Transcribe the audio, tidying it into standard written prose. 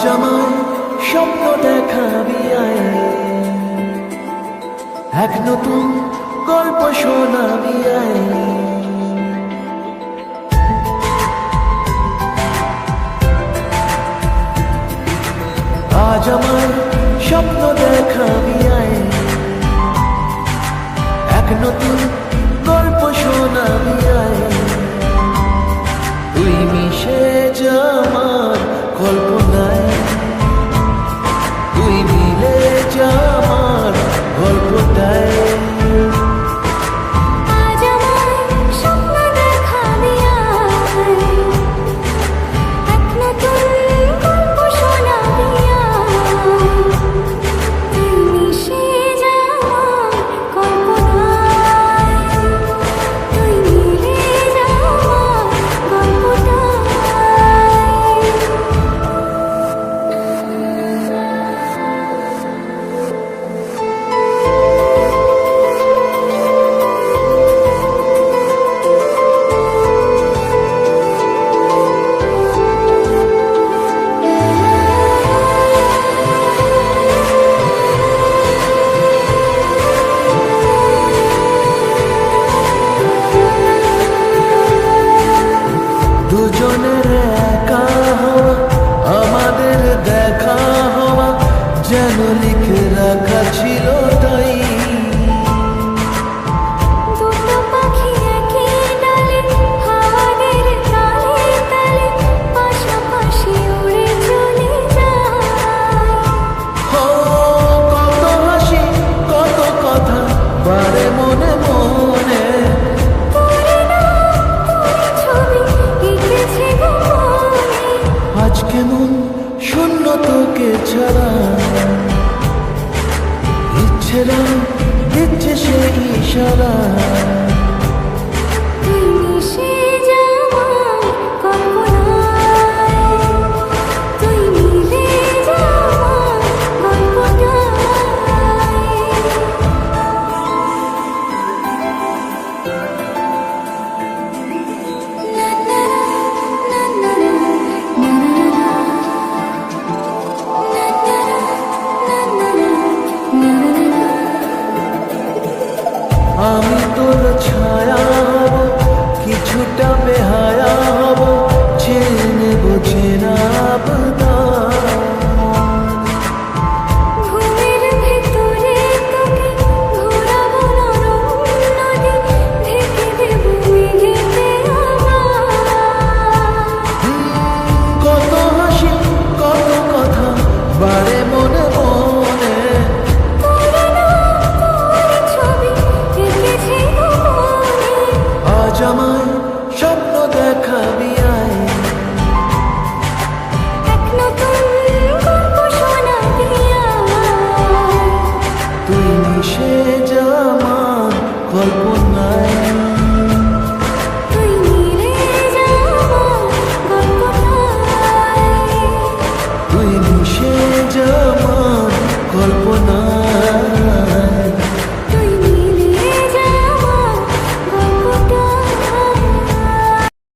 আজ আমার স্বপ্ন দেখাবি আয়, এক নতুন গল্প শোনাবি আয়। আজ আমার স্বপ্ন দেখাবি আয়, এক নতুন গল্প শোনাবি আয়। তুই মিশে যা আমার কল্পনায়, তুই মিলে যা আমার গল্পটায়। আজ আমার স্বপ্ন দেখাবি আয়, এক নতুন গল্প শোনাবি আয়। তুই মিশে যা আমার কল্পনায়, তুই মিলে যা আমার গল্পটায়। দুজনের একা হওয়া, আমাদের দেখা হওয়া যেন লিখে রাখা ছিল তাই। দুটো পাখি একই ডালে, হাওয়াদের তালে তালে পাশাপাশি উড়ে চলে যায়। ও কত হাসি কত কথা বারে মনে মনে, তোরে নাম তোরে ছবি এঁকেছে গোপনে। আজ কেমন শূন্য তোকে ছাড়া, ইচ্ছেরা দিচ্ছে সে ইশারা। তুই মিশে যা আমার কল্পনায়, তুই মিলে যা আমার গল্পটায়। আমি তোর ছায়া হব, কিছুটা বেহায়া হব।